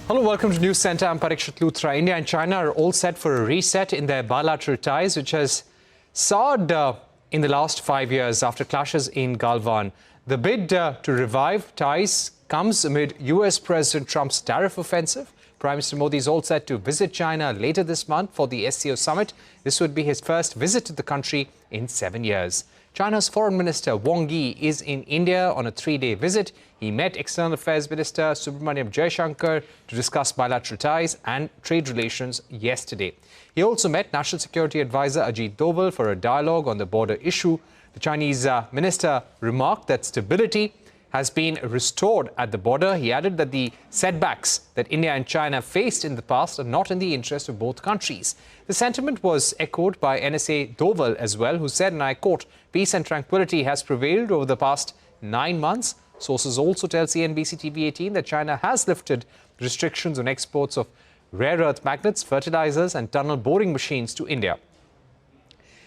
Hello, welcome to Newscentre. I'm Parikshit Luthra. India and China are all set for a reset in their bilateral ties, which has soured in the last 5 years after clashes in Galwan. The bid to revive ties comes amid US President Trump's tariff offensive. Prime Minister Modi is all set to visit China later this month for the SCO summit. This would be his first visit to the country in 7 years. China's Foreign Minister Wang Yi is in India on a 3-day visit. He met External Affairs Minister S Jaishankar to discuss bilateral ties and trade relations yesterday. He also met National Security Advisor Ajit Doval for a dialogue on the border issue. The Chinese minister remarked that stability has been restored at the border. He added that the setbacks that India and China faced in the past are not in the interest of both countries. The sentiment was echoed by NSA Doval as well, who said, and I quote, "Peace and tranquility has prevailed over the past 9 months. Sources also tell CNBC-TV18 that China has lifted restrictions on exports of rare earth magnets, fertilizers and tunnel boring machines to India.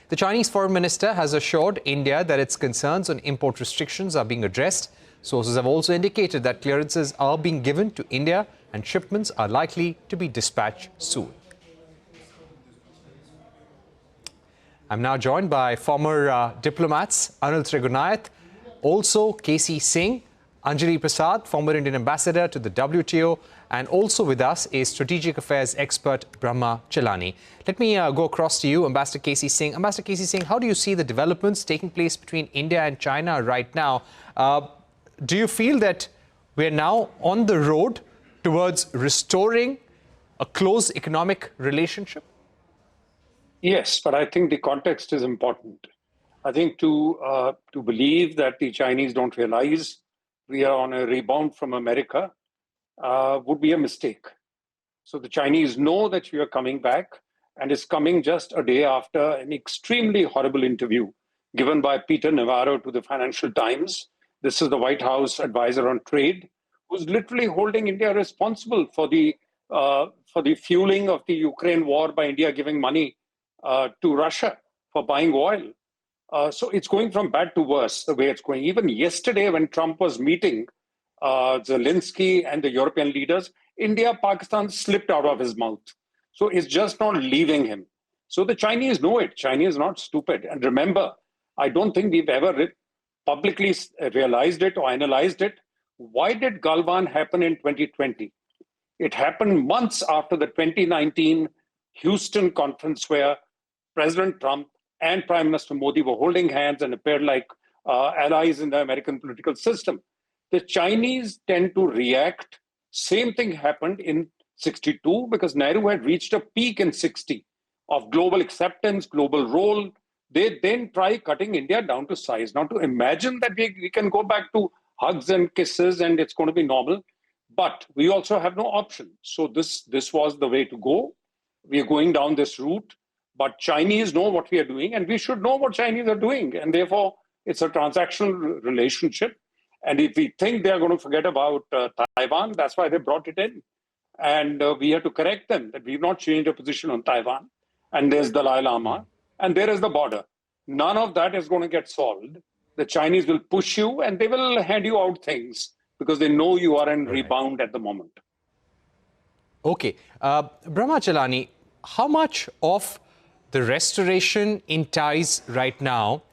The Chinese foreign minister has assured India that its concerns on import restrictions are being addressed. Sources have also indicated that clearances are being given to India and shipments are likely to be dispatched soon. I'm now joined by former diplomats Anil Trigunayat, also KC Singh, Anjali Prasad, former Indian ambassador to the WTO, and also with us is strategic affairs expert Brahma Chellaney. Let me go across to you, Ambassador KC Singh. Ambassador KC Singh, how do you see the developments taking place between India and China right now? Do you feel that we're now on the road towards restoring a close economic relationship? Yes, but I think the context is important. I think to believe that the Chinese don't realize we are on a rebound from America would be a mistake. So the Chinese know that we are coming back, and is coming just a day after an extremely horrible interview given by Peter Navarro to the Financial Times. This is the White House advisor on trade, who's literally holding India responsible for the fueling of the Ukraine war by India giving money to Russia for buying oil. So it's going from bad to worse, the way it's going. Even yesterday, when Trump was meeting Zelensky and the European leaders, India, Pakistan slipped out of his mouth. So it's just not leaving him. So the Chinese know it. China is not stupid. And remember, I don't think we've ever publicly realized it or analyzed it. Why did Galwan happen in 2020? It happened months after the 2019 Houston conference, where President Trump and Prime Minister Modi were holding hands and appeared like allies in the American political system. The Chinese tend to react. Same thing happened in 62, because Nehru had reached a peak in 60 of global acceptance, global role. They then try cutting India down to size. Now, to imagine that we can go back to hugs and kisses and it's going to be normal, but we also have no option. So this was the way to go. We are going down this route, but Chinese know what we are doing, and we should know what Chinese are doing. And therefore, it's a transactional relationship. And if we think they are going to forget about Taiwan, that's why they brought it in. And we have to correct them that we've not changed our position on Taiwan. And there's Dalai Lama, and there is the border. None of that is going to get solved. The Chinese will push you, and they will hand you out things because they know you are in rebound at the moment. Okay. Brahma Chellaney, how much of the restoration in ties right now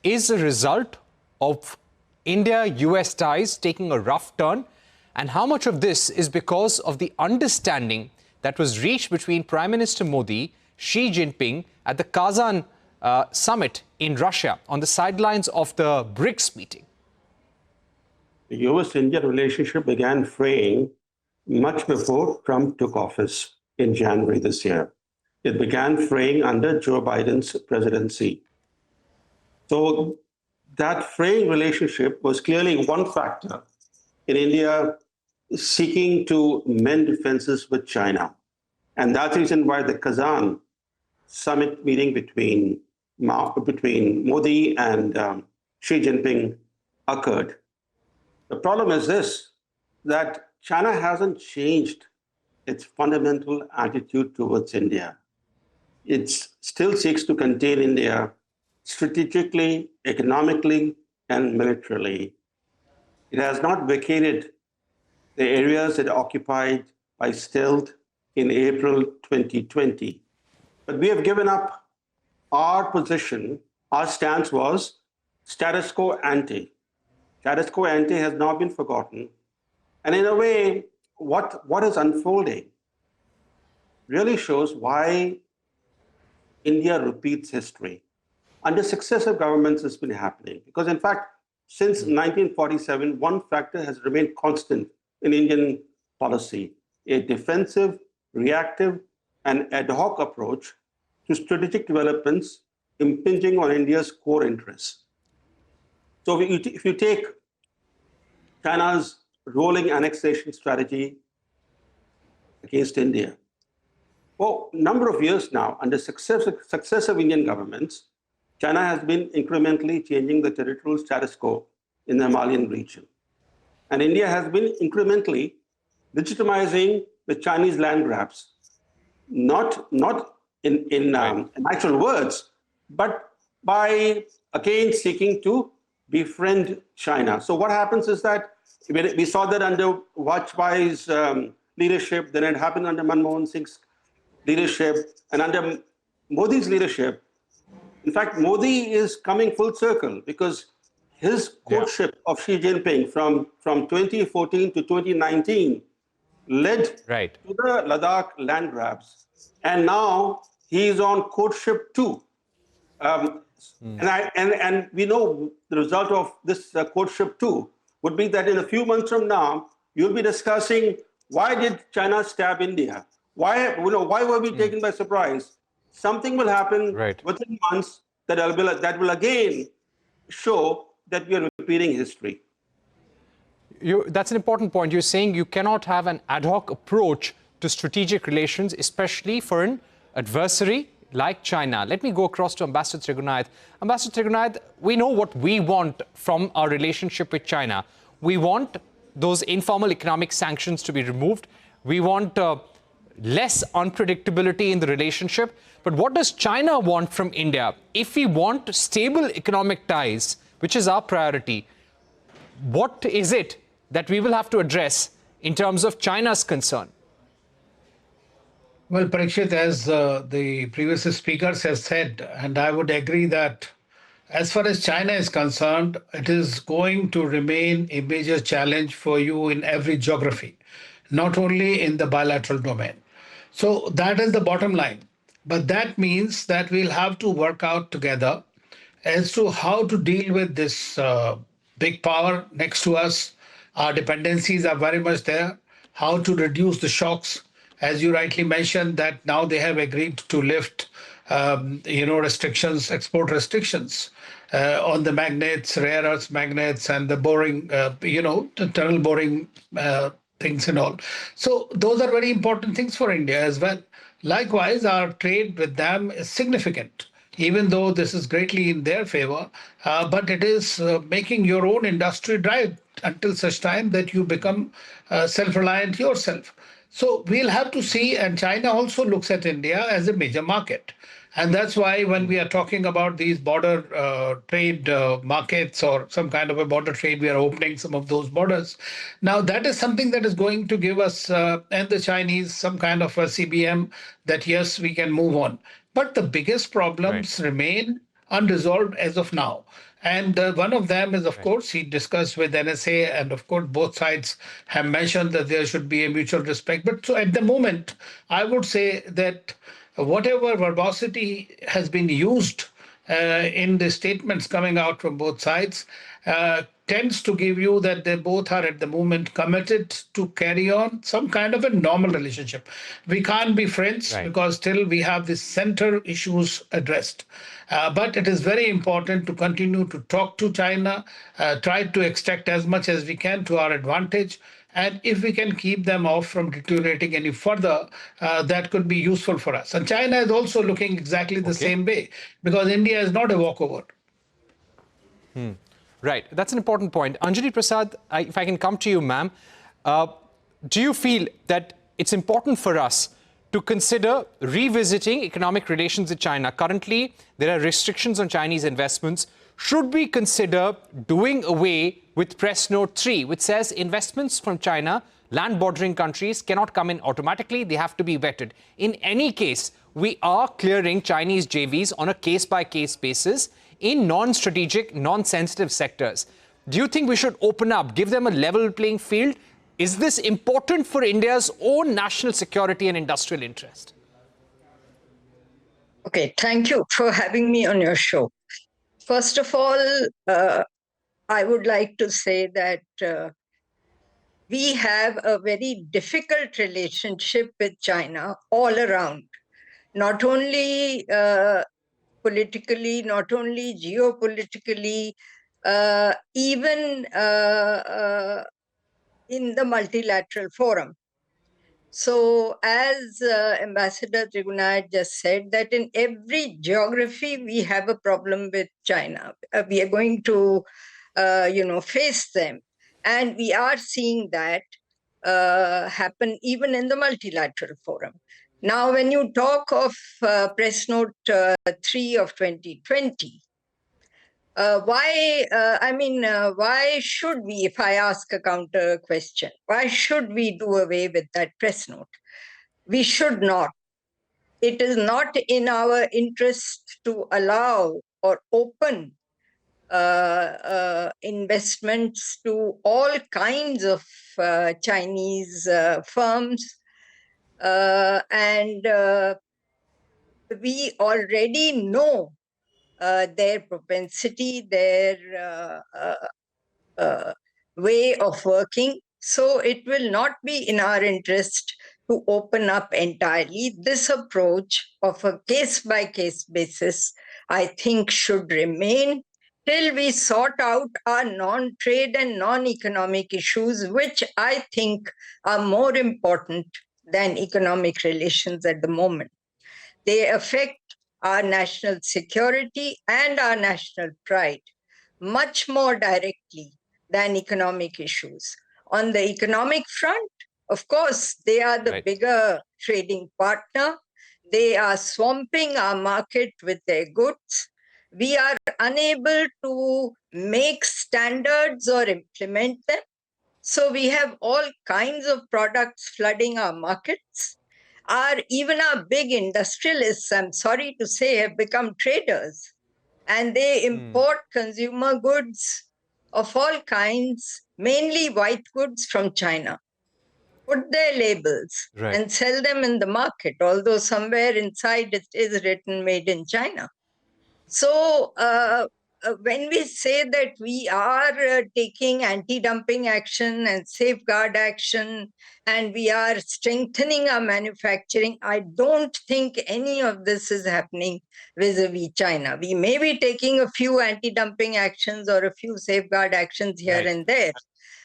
is a result of India-US ties taking a rough turn? And how much of this is because of the understanding that was reached between Prime Minister Modi, Xi Jinping at the Kazan summit in Russia on the sidelines of the BRICS meeting? The US-India relationship began fraying much before Trump took office in January this year. It began fraying under Joe Biden's presidency. So that fraying relationship was clearly one factor in India seeking to mend differences with China. And that's the reason why the Kazan summit meeting between Modi and Xi Jinping occurred. The problem is this, that China hasn't changed its fundamental attitude towards India. It still seeks to contain India strategically, economically, and militarily. It has not vacated the areas it occupied by stealth in April 2020. But we have given up our position. Our stance was status quo ante. Status quo ante has now been forgotten. And in a way, what is unfolding really shows why India repeats history. Under successive governments, it's been happening. Because in fact, since 1947, one factor has remained constant in Indian policy: a defensive, reactive, and ad hoc approach to strategic developments impinging on India's core interests. So if you take China's rolling annexation strategy against India, for a number of years now, under successive Indian governments, China has been incrementally changing the territorial status quo in the Himalayan region. And India has been incrementally legitimizing the Chinese land grabs, not in actual words, but by, again, seeking to befriend China. So what happens is that we saw that under Vajpayee's leadership, then it happened under Manmohan Singh's leadership, and under Modi's leadership. In fact, Modi is coming full circle because his courtship of Xi Jinping from 2014 to 2019 led to the Ladakh land grabs. And now he's on courtship 2. And we know the result of this courtship 2 would be that in a few months from now, you'll be discussing, why did China stab India? Why were we taken by surprise? Something will happen within months that will again show that we are repeating history. That's an important point. You're saying you cannot have an ad hoc approach to strategic relations, especially for an adversary like China. Let me go across to Ambassador Trigunayat. Ambassador Trigunayat, we know what we want from our relationship with China. We want those informal economic sanctions to be removed. We want less unpredictability in the relationship. But what does China want from India? If we want stable economic ties, which is our priority, what is it that we will have to address in terms of China's concern? Well, Parikshit, as the previous speakers have said, and I would agree that as far as China is concerned, it is going to remain a major challenge for you in every geography, not only in the bilateral domain. So that is the bottom line. But that means that we'll have to work out together as to how to deal with this big power next to us. Our dependencies are very much there. How to reduce the shocks. As you rightly mentioned, that now they have agreed to lift, restrictions, export restrictions on the magnets, rare earth magnets, and the boring, the tunnel boring things and all. So those are very important things for India as well. Likewise, our trade with them is significant, even though this is greatly in their favor, but it is making your own industry drive until such time that you become self-reliant yourself. So we'll have to see, and China also looks at India as a major market. And that's why when we are talking about these border trade markets or some kind of a border trade, we are opening some of those borders. Now, that is something that is going to give us and the Chinese some kind of a CBM that, yes, we can move on. But the biggest problems remain unresolved as of now. And one of them is, of course, he discussed with NSA, and of course, both sides have mentioned that there should be a mutual respect. But so at the moment, I would say that whatever verbosity has been used in the statements coming out from both sides tends to give you that they both are at the moment committed to carry on some kind of a normal relationship. We can't be friends because still we have the central issues addressed. But it is very important to continue to talk to China, try to extract as much as we can to our advantage. And if we can keep them off from deteriorating any further, that could be useful for us. And China is also looking exactly the same way, because India is not a walkover. Right. That's an important point. Anjali Prasad, if I can come to you, ma'am, do you feel that it's important for us to consider revisiting economic relations with China? Currently, there are restrictions on Chinese investments. should we consider doing away with Press Note 3, which says investments from China, land bordering countries, cannot come in automatically, they have to be vetted. In any case, we are clearing Chinese JVs on a case-by-case basis in non-strategic, non-sensitive sectors. Do you think we should open up, give them a level playing field? Is this important for India's own national security and industrial interest? Okay, thank you for having me on your show. First of all, I would like to say that we have a very difficult relationship with China all around, not only politically, not only geopolitically, even in the multilateral forum. So as Ambassador Trigunayat just said, that in every geography we have a problem with China. We are going to, face them. And we are seeing that happen even in the multilateral forum. Now, when you talk of Press Note 3 of 2020, why should we, if I ask a counter question, why should we do away with that press note? We should not. It is not in our interest to allow or open investments to all kinds of Chinese firms. And we already know their propensity, their way of working. So it will not be in our interest to open up entirely. This approach of a case-by-case basis, I think, should remain till we sort out our non-trade and non-economic issues, which I think are more important than economic relations at the moment. They affect our national security and our national pride much more directly than economic issues. On the economic front, of course, they are the bigger trading partner. They are swamping our market with their goods. We are unable to make standards or implement them. So we have all kinds of products flooding our markets. Even our big industrialists, I'm sorry to say, have become traders. And they import consumer goods of all kinds, mainly white goods from China, put their labels and sell them in the market, although somewhere inside it is written made in China. So when we say that we are taking anti-dumping action and safeguard action, and we are strengthening our manufacturing, I don't think any of this is happening vis-a-vis China. We may be taking a few anti-dumping actions or a few safeguard actions here and there,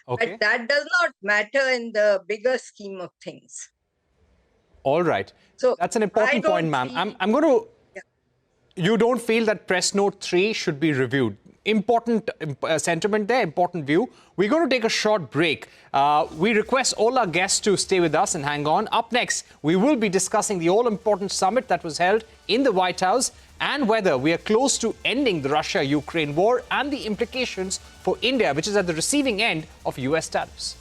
but that does not matter in the bigger scheme of things. All right. So that's an important point, ma'am. I'm going to... You don't feel that Press Note 3 should be reviewed. Important sentiment there, important view. We're going to take a short break. We request all our guests to stay with us and hang on. Up next, we will be discussing the all-important summit that was held in the White House and whether we are close to ending the Russia-Ukraine war and the implications for India, which is at the receiving end of US tariffs.